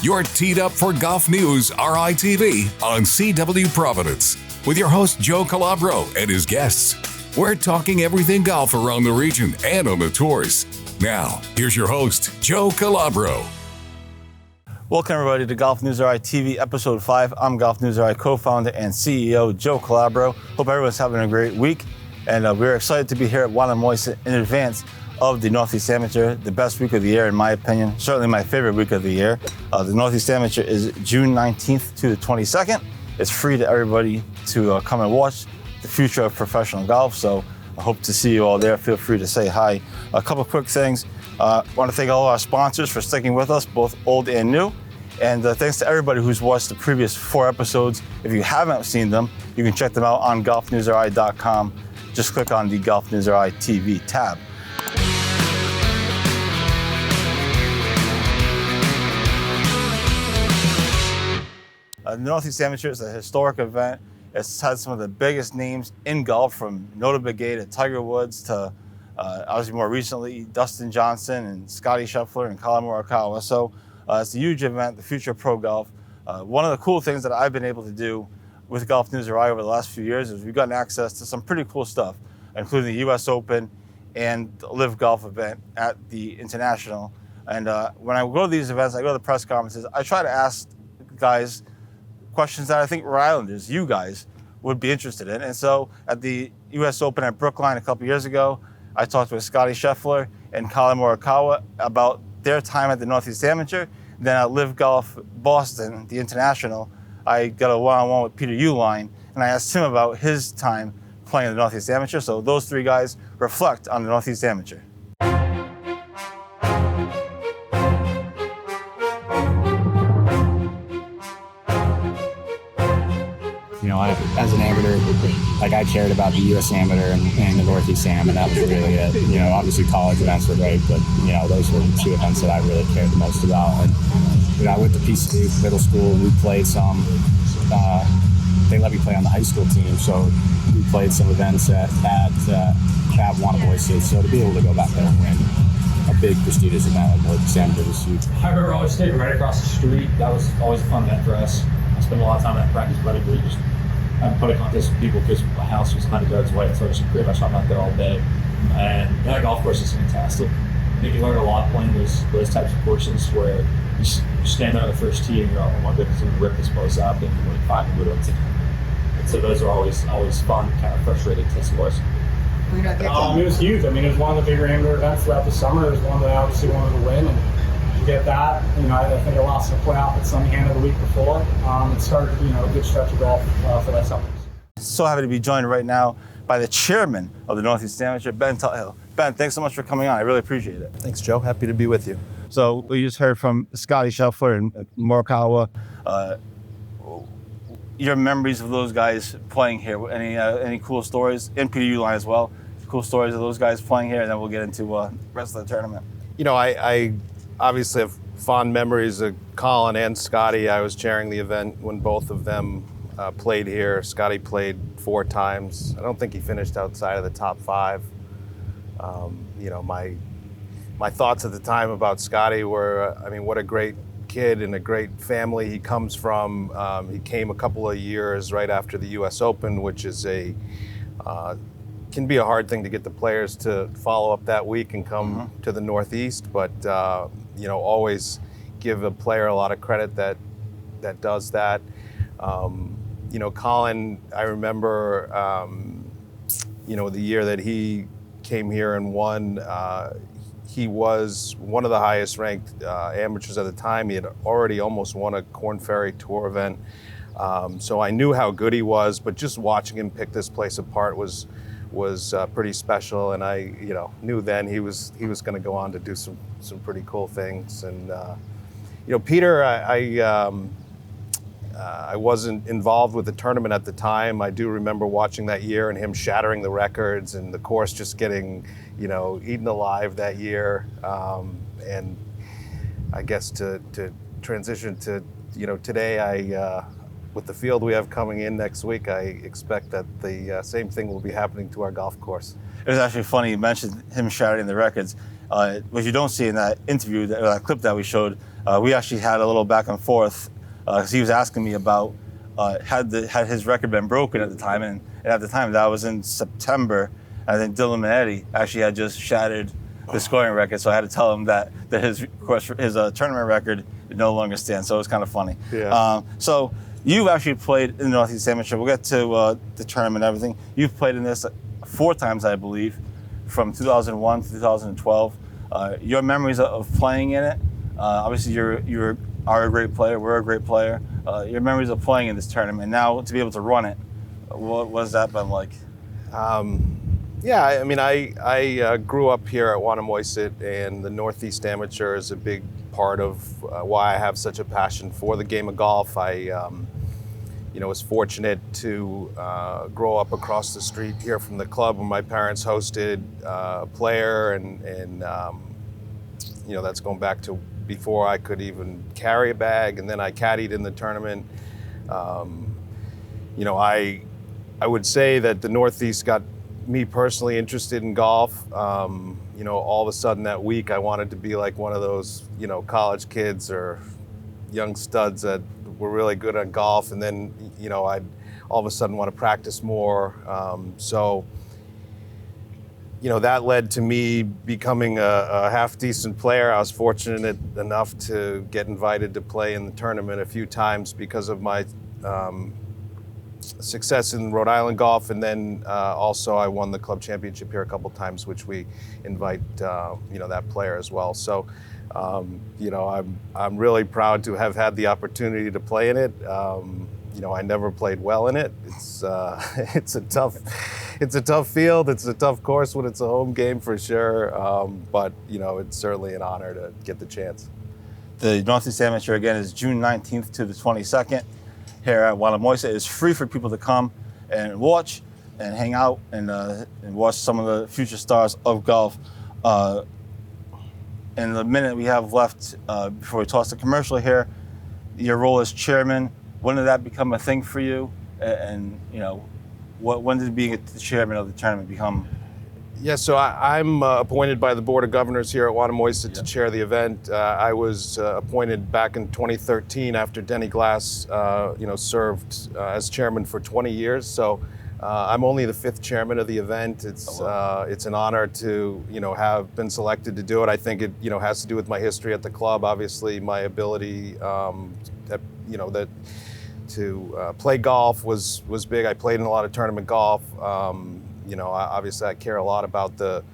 You're teed up for Golf News RI TV on CW Providence with your host Joe Calabro and his guests. We're talking everything golf around the region and on the tours. Now, here's your host, Joe Calabro. Welcome everybody to Golf News RI TV episode 5. I'm Golf News RI co-founder and CEO Joe Calabro. Hope everyone's having a great week, and we're excited to be here at Wannamoisa in advance of the Northeast Amateur, the best week of the year in my opinion, certainly my favorite week of the year. The Northeast Amateur is June 19th to the 22nd. It's free to everybody to come and watch the future of professional golf, so I hope to see you all there. Feel free to say hi. A couple quick things. I want to thank all our sponsors for sticking with us, both old and new. And thanks to everybody who's watched the previous 4 episodes. If you haven't seen them, you can check them out on GolfNewsRI.com. Just click on the GolfNewsRI TV tab. The Northeast Amateur is a historic event. It's had some of the biggest names in golf, from Nota Begay to Tiger Woods to obviously more recently Dustin Johnson and Scotty Scheffler and Calabro. So it's a huge event, the future of pro golf. One of the cool things that I've been able to do with GolfNewsRI over the last few years is we've gotten access to some pretty cool stuff, including the US Open and the Live Golf event at the International. And when I go to these events, I go to the press conferences, I try to ask guys questions that I think Rhode Islanders, you guys, would be interested in. And so at the US Open at Brookline a couple years ago, I talked with Scotty Scheffler and Calabro about their time at the Northeast Amateur. Then at Live Golf Boston, the International, I got a one-on-one with Peter Uihlein, and I asked him about his time playing the Northeast Amateur. So those 3 guys reflect on the Northeast Amateur. You know, as an amateur, I cared about the U.S. Amateur and the Northeast Am, and that was really it. You know, obviously college events were great, but, you know, those were the 2 events that I really cared the most about. And, you know, I went to PCU middle school, we played some. They let me play on the high school team, so we played some events at Wannamoisa. So to be able to go back there and win a big prestigious event like the Northeast Amateur was huge. I remember always stayed right across the street. That was always a fun event for us. I spent a lot of time at practice, but we just put a contest with people because my house was 100 yards away, so it was a crib. I shot out there all day. And that golf course is fantastic. I think you learn a lot playing those types of courses where you stand there on the first tee and you're, oh my goodness, and rip this place up and you like 5 minutes. And so those are always fun, kind of frustrating test scores. It was huge. I mean, it was one of the bigger amateur events throughout the summer. It was one that I obviously wanted to win, and to get that, you know, I think I lost the playoff at Sunnyhand the week before. It started, you know, a good stretch of golf for that summer. So happy to be joined right now by the chairman of the Northeast Amateur, Ben Tuthill. Ben, thanks so much for coming on. I really appreciate it. Thanks, Joe. Happy to be with you. So we just heard from Scotty Scheffler and Morikawa. Your memories of those guys playing here? Any cool stories? And Peter Uihlein as well. Cool stories of those guys playing here, and then we'll get into the rest of the tournament. You know, I obviously have fond memories of Colin and Scotty. I was chairing the event when both of them played here. Scotty played 4 times. I don't think he finished outside of the top 5. You know, my thoughts at the time about Scotty were, I mean, what a great kid and a great family he comes from. He came a couple of years right after the US Open, which is can be a hard thing to get the players to follow up that week and come to the Northeast, but you know, always give a player a lot of credit that does that. You know, Colin, I remember, you know, the year that he came here and won, he was one of the highest ranked amateurs at the time. He had already almost won a Korn Ferry Tour event. So I knew how good he was, but just watching him pick this place apart was pretty special. And I, you know, knew then he was going to go on to do some pretty cool things. And you know, Peter, I wasn't involved with the tournament at the time. I do remember watching that year and him shattering the records and the course just getting, you know, eaten alive that year. And I guess to transition to, you know, today, with the field we have coming in next week, I expect that the same thing will be happening to our golf course. It was actually funny you mentioned him shattering the records. What you don't see in that interview, that clip that we showed, we actually had a little back and forth because he was asking me about had his record been broken at the time, and at the time that was in September. I think Dylan Minetti actually had just shattered the scoring record, so I had to tell him that his tournament record no longer stands. So it was kind of funny. Yeah. So you've actually played in the Northeast Amateur. We'll get to the tournament and everything. You've played in this 4 times, I believe, from 2001 to 2012. Your memories of playing in it. Obviously, you are a great player. We're a great player. Your memories of playing in this tournament. Now to be able to run it, what has that been like? Yeah, I mean, I grew up here at Wannamoisett, and the Northeast Amateur is a big part of why I have such a passion for the game of golf. I was fortunate to grow up across the street here from the club where my parents hosted a player, and that's going back to before I could even carry a bag, and then I caddied in the tournament. I would say that the Northeast got me personally interested in golf. All of a sudden that week I wanted to be like one of those, college kids or young studs that were really good at golf, and then, I'd all of a sudden want to practice more. That led to me becoming a half-decent player. I was fortunate enough to get invited to play in the tournament a few times because of my success in Rhode Island golf, and then also I won the club championship here a couple times, which we invite that player as well. So I'm really proud to have had the opportunity to play in it. I never played well in it. It's a tough field. It's a tough course when it's a home game for sure. But it's certainly an honor to get the chance. The Northeast Amateur again is June 19th to the 22nd. Here at Wannamoisett. It's free for people to come and watch and hang out and watch some of the future stars of golf. In the minute we have left before we toss the commercial here, your role as chairman, when did that become a thing for you? And when did being the chairman of the tournament become? Yeah, so I'm appointed by the Board of Governors here at Wannamoisett to chair the event. I was appointed back in 2013 after Denny Glass, served as chairman for 20 years. So I'm only the 5th chairman of the event. It's an honor to have been selected to do it. I think it has to do with my history at the club. Obviously, my ability to play golf was big. I played in a lot of tournament golf. Obviously I care a lot about the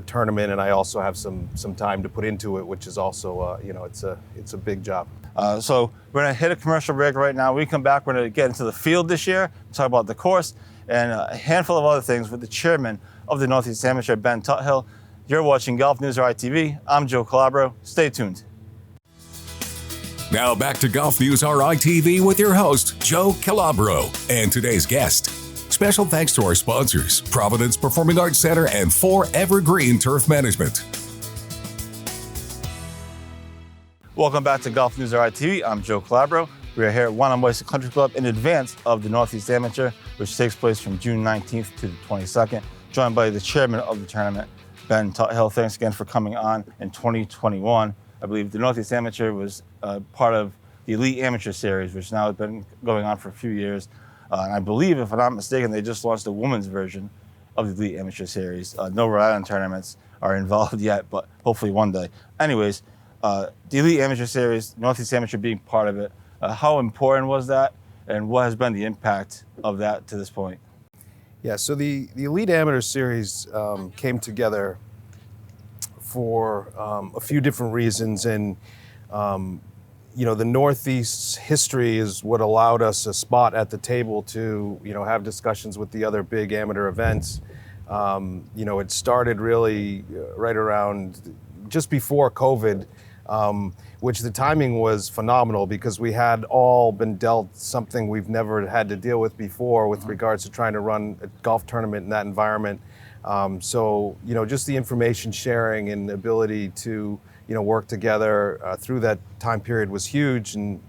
tournament, and I also have some time to put into it, which is also, it's a big job. So we're gonna hit a commercial break right now. When we come back, we're gonna get into the field this year, talk about the course, and a handful of other things with the chairman of the Northeast Amateur, Ben Tuthill. You're watching GolfNewsRI TV. I'm Joe Calabro. Stay tuned. Now back to GolfNewsRI TV with your host, Joe Calabro, and today's guest. Special thanks to our sponsors, Providence Performing Arts Center and 4 Evergreen Turf Management. Welcome back to GolfNewsRI TV. I'm Joe Calabro. We are here at Wannamoisett Country Club in advance of the Northeast Amateur, which takes place from June 19th to the 22nd, joined by the chairman of the tournament, Ben Tuthill. Thanks again for coming on in 2021. I believe the Northeast Amateur was part of the Elite Amateur Series, which now has been going on for a few years. And I believe, if I'm not mistaken, they just launched a women's version of the Elite Amateur Series. No Rhode Island tournaments are involved yet, but hopefully one day. Anyways, the Elite Amateur Series, Northeast Amateur being part of it, how important was that, and what has been the impact of that to this point? Yeah, so the Elite Amateur Series came together for a few different reasons, and the Northeast's history is what allowed us a spot at the table to, have discussions with the other big amateur events. It started really right around just before COVID, which the timing was phenomenal because we had all been dealt something we've never had to deal with before with regards to trying to run a golf tournament in that environment. Just the information sharing and ability to work together through that time period was huge, and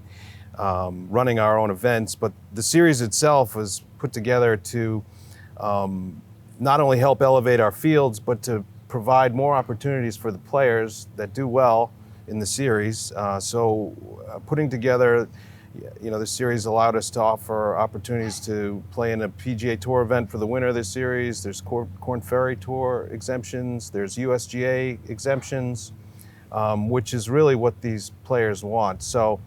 running our own events. But the series itself was put together to not only help elevate our fields, but to provide more opportunities for the players that do well in the series. Putting together, the series allowed us to offer opportunities to play in a PGA Tour event for the winner of the series. There's Korn Ferry Tour exemptions. There's USGA exemptions, which is really what these players want. So,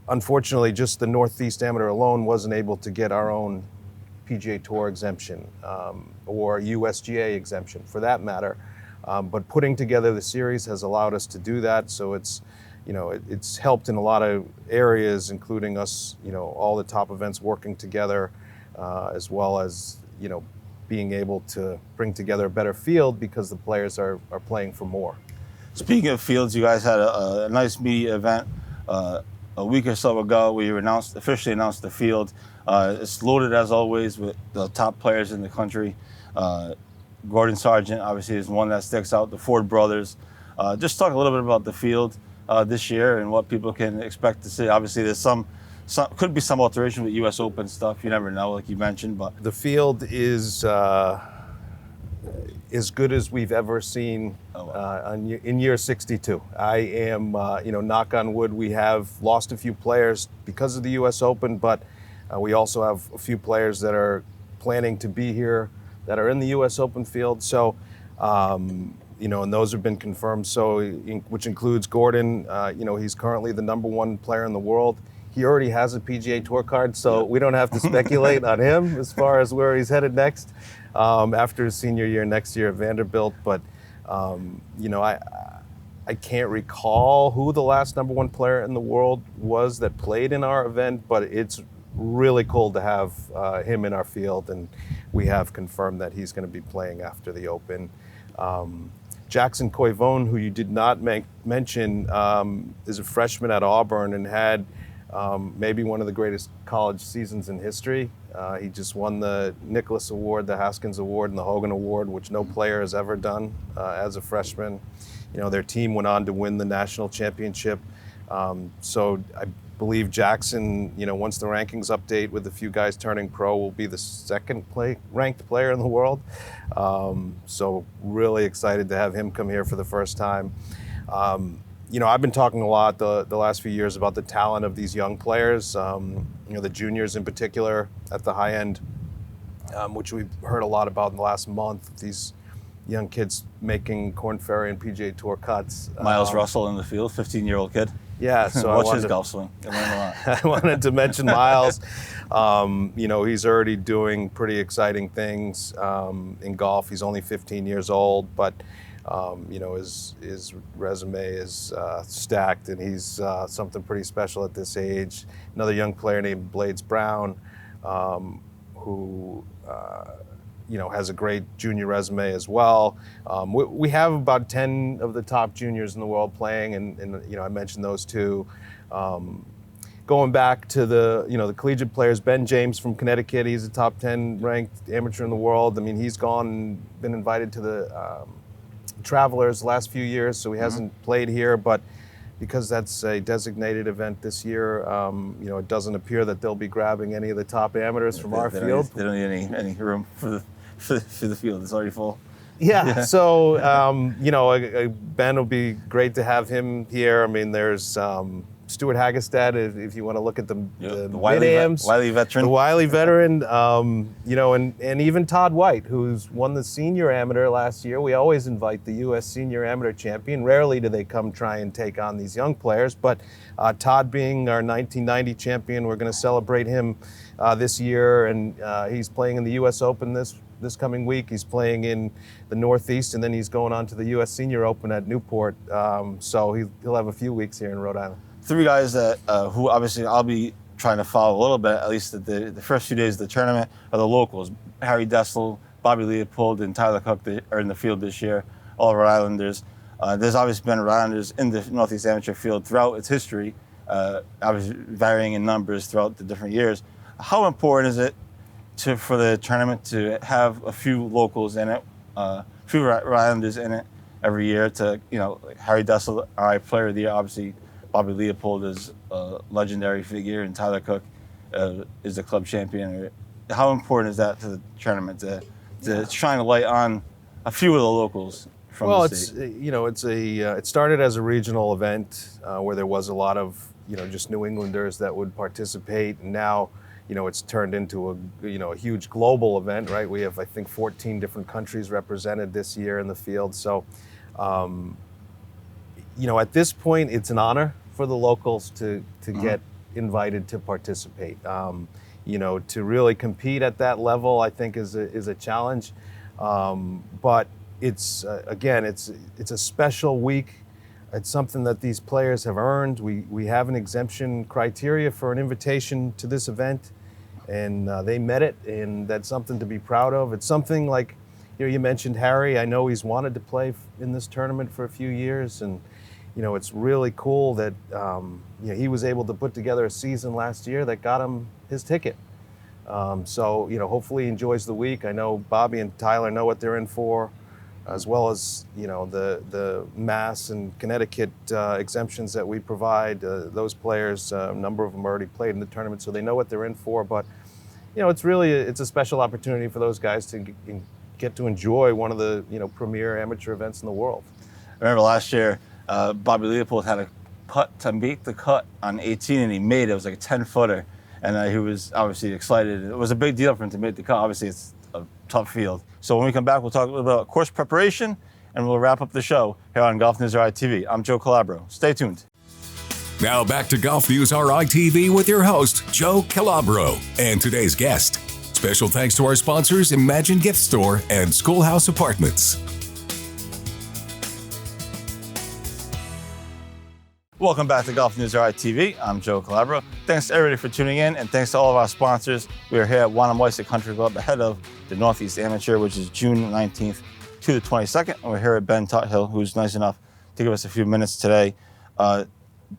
unfortunately, just the Northeast Amateur alone wasn't able to get our own PGA Tour exemption or USGA exemption for that matter. But putting together the series has allowed us to do that. So it's helped in a lot of areas, including us, all the top events working together, as well as, being able to bring together a better field because the players are playing for more. Speaking of fields, you guys had a nice media event a week or so ago where you officially announced the field. It's loaded as always with the top players in the country. Gordon Sargent obviously is one that sticks out, the Ford brothers. Just talk a little bit about the field this year and what people can expect to see. Obviously there's could be some alteration with US Open stuff. You never know, like you mentioned, but the field is as good as we've ever seen in year 62. I am, knock on wood, we have lost a few players because of the US Open, but we also have a few players that are planning to be here that are in the US Open field. So, and those have been confirmed. So, which includes Gordon. He's currently the #1 player in the world. He already has a PGA Tour card, so we don't have to speculate on him as far as where he's headed next after his senior year next year at Vanderbilt. But, I can't recall who the last #1 player in the world was that played in our event, but it's really cool to have him in our field, and we have confirmed that he's going to be playing after the Open. Jackson Coivone, who you did not mention, is a freshman at Auburn and had maybe one of the greatest college seasons in history. He just won the Nicholas Award, the Haskins Award, and the Hogan Award, which no player has ever done as a freshman. Their team went on to win the national championship. So I believe Jackson, once the rankings update with a few guys turning pro, will be the second ranked player in the world. So really excited to have him come here for the first time. I've been talking a lot the last few years about the talent of these young players, the juniors in particular at the high end, which we've heard a lot about in the last month. These young kids making Korn Ferry and PGA Tour cuts. Miles Russell in the field, 15-year-old kid. Yeah, so watch his golf swing. I learned a lot. I wanted to mention Miles. He's already doing pretty exciting things in golf. He's only 15 years old, but his resume is stacked, and he's something pretty special at this age. Another young player named Blades Brown, who has a great junior resume as well. We have about 10 of the top juniors in the world playing, and I mentioned those two. Going back to the collegiate players, Ben James from Connecticut, he's a top 10 ranked amateur in the world. I mean, he's gone and been invited to the Travelers the last few years, so he hasn't played here, but because that's a designated event this year, it doesn't appear that they'll be grabbing any of the top amateurs from our field. They don't need any room for the field. It's already full. Yeah. So, Ben will be great to have him here. I mean, there's Stuart Hagestad, if you want to look at the wily veteran. The wily veteran, and even Todd White, who's won the senior amateur last year. We always invite the U.S. senior amateur champion. Rarely do they come try and take on these young players, but Todd being our 1990 champion, we're going to celebrate him this year, and he's playing in the U.S. Open this coming week. He's playing in the Northeast, and then he's going on to the U.S. Senior Open at Newport. So he'll have a few weeks here in Rhode Island. Three guys that who obviously I'll be trying to follow a little bit, at least at the first few days of the tournament, are the locals. Harry Dessel, Bobby Leopold, and Tyler Cook are in the field this year, all Rhode Islanders. There's obviously been Rhode Islanders in the Northeast Amateur field throughout its history, obviously varying in numbers throughout the different years. How important is it for the tournament to have a few locals in it, a few Rhode Islanders in it every year like Harry Dessel, our Player of the Year, obviously Bobby Leopold is a legendary figure, and Tyler Cook is the club champion. How important is that to the tournament to shine a light on a few of the locals? from well, the state? It started as a regional event where there was a lot of just New Englanders that would participate, and now it's turned into a huge global event, right? We have, I think, 14 different countries represented this year in the field. So, at this point, it's an honor for the locals to get invited to participate. To really compete at that level, I think is a challenge. But it's it's a special week. It's something that these players have earned. We have an exemption criteria for an invitation to this event, and they met it, and that's something to be proud of. It's something like, you mentioned Harry. I know he's wanted to play in this tournament for a few years, and it's really cool that he was able to put together a season last year that got him his ticket. So hopefully he enjoys the week. I know Bobby and Tyler know what they're in for, as well as the Mass and Connecticut exemptions that we provide. Those players, a number of them already played in the tournament, so they know what they're in for. But it's a special opportunity for those guys to get to enjoy one of the premier amateur events in the world. I remember last year, Bobby Leopold had a putt to make the cut on 18, and he made it. It was like a 10-footer, and he was obviously excited. It was a big deal for him to make the cut. Obviously, it's a tough field. So when we come back, we'll talk a little bit about course preparation, and we'll wrap up the show here on GolfNewsRI TV. I'm Joe Calabro. Stay tuned. Now back to GolfNewsRI TV with your host, Joe Calabro, and today's guest. Special thanks to our sponsors, Imagine Gift Store and Schoolhouse Apartments. Welcome back to GolfNewsRI TV. I'm Joe Calabro. Thanks to everybody for tuning in, and thanks to all of our sponsors. We are here at Wannamoisa Country Club ahead of the Northeast Amateur, which is June 19th to the 22nd. And we're here at Ben Tuthill, who's nice enough to give us a few minutes today.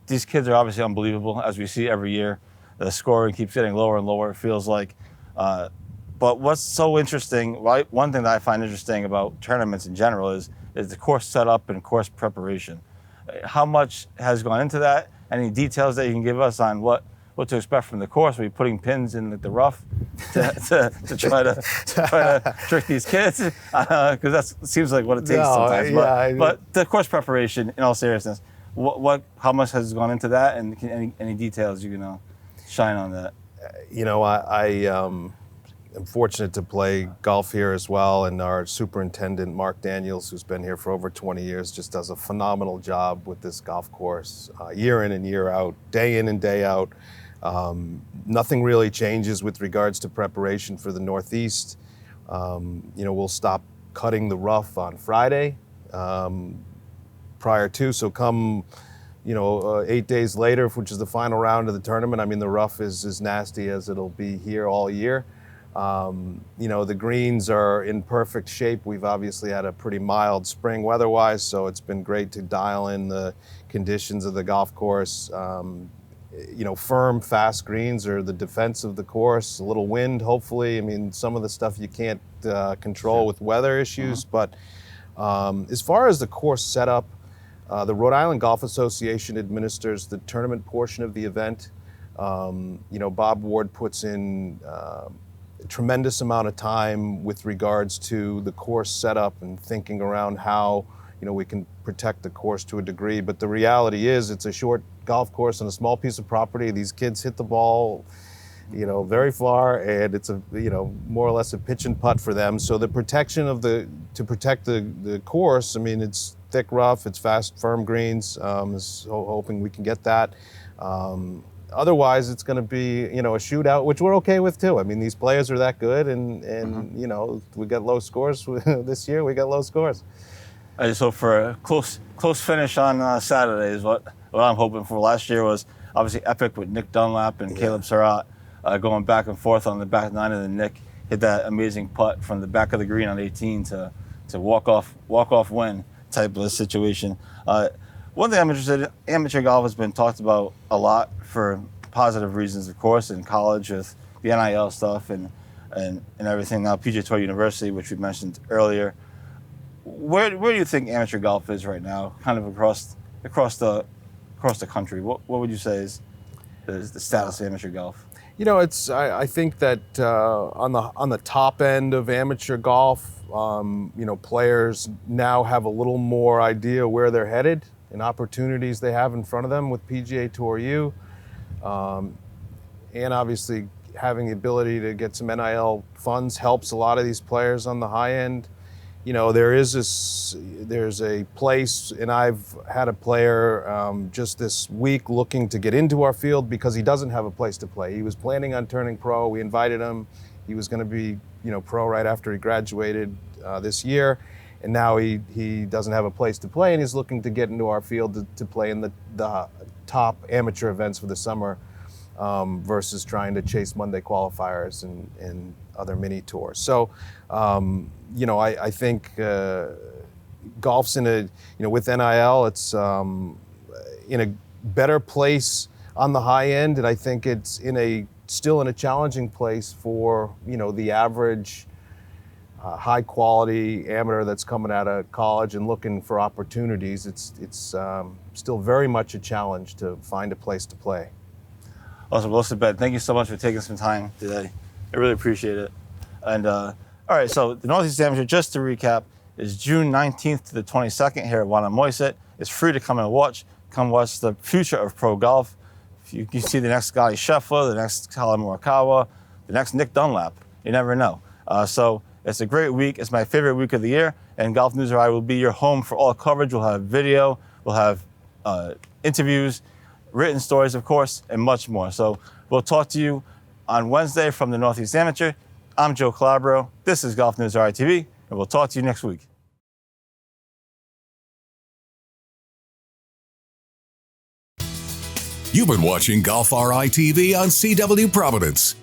These kids are obviously unbelievable, as we see every year. The scoring keeps getting lower and lower, it feels like. But what's so interesting, one thing that I find interesting about tournaments in general is the course setup and course preparation. How much has gone into that? Any details that you can give us on what to expect from the course? Are we putting pins in the rough to try to trick these kids? Because that seems like what it takes sometimes. Yeah, but the course preparation, in all seriousness, how much has gone into that, and any details you can shine on that? I'm fortunate to play golf here as well, and our superintendent, Mark Daniels, who's been here for over 20 years, just does a phenomenal job with this golf course, year in and year out, day in and day out. Nothing really changes with regards to preparation for the Northeast. We'll stop cutting the rough on Friday prior to, so come 8 days later, which is the final round of the tournament, I mean, the rough is as nasty as it'll be here all year. The greens are in perfect shape. We've obviously had a pretty mild spring weather-wise, so it's been great to dial in the conditions of the golf course. Firm, fast greens are the defense of the course. A little wind, hopefully. I mean, some of the stuff you can't control with weather issues. But as far as the course setup, the Rhode Island Golf Association administers the tournament portion of the event. Bob Ward puts in a tremendous amount of time with regards to the course setup and thinking around how we can protect the course to a degree. But the reality is it's a short golf course on a small piece of property. These kids hit the ball very far, and it's more or less a pitch and putt for them. So the protection to protect the course, I mean, it's thick rough, it's fast, firm greens, hoping we can get that. Otherwise, it's going to be, a shootout, which we're okay with too. I mean, these players are that good, and we got low scores this year. We got low scores. So for a close finish on Saturday is what I'm hoping for. Last year was obviously epic with Nick Dunlap and Caleb Surratt going back and forth on the back nine, and then Nick hit that amazing putt from the back of the green on 18 to walk off win type of a situation. One thing I'm interested in, amateur golf has been talked about a lot for positive reasons, of course, in college with the NIL stuff and everything. Now PGA Tour University, which we mentioned earlier. Where do you think amateur golf is right now, kind of across the country? What would you say is the status of amateur golf? You know, I think that on the top end of amateur golf, you know, players now have a little more idea where they're headed and opportunities they have in front of them with PGA Tour U, and obviously having the ability to get some NIL funds helps a lot of these players on the high end. You know, there's a place, and I've had a player just this week looking to get into our field because he doesn't have a place to play. He was planning on turning pro. We invited him. He was going to be, you know, pro right after he graduated this year, and now he doesn't have a place to play, and he's looking to get into our field to play in the top amateur events for the summer versus trying to chase Monday qualifiers and other mini tours. So, you know, I think golf's in a, you know, with NIL, it's in a better place on the high end, and I think it's still in a challenging place for, you know, the average high quality amateur that's coming out of college and looking for opportunities. It's still very much a challenge to find a place to play. Awesome. Well, listen, Ben, thank you so much for taking some time today. I really appreciate it. And all right, so the Northeast Amateur, just to recap, is June 19th to the 22nd here at Wannamoyset. It's free to come and watch. Come watch the future of pro golf. You can see the next Scotty Scheffler, the next Calabro, the next Nick Dunlap. You never know. So it's a great week. It's my favorite week of the year, and GolfNewsRI will be your home for all coverage. We'll have video, we'll have interviews, written stories, of course, and much more. So we'll talk to you on Wednesday from the Northeast Amateur. I'm Joe Calabro. This is GolfNewsRI TV, and we'll talk to you next week. You've been watching GolfRI TV on CW Providence.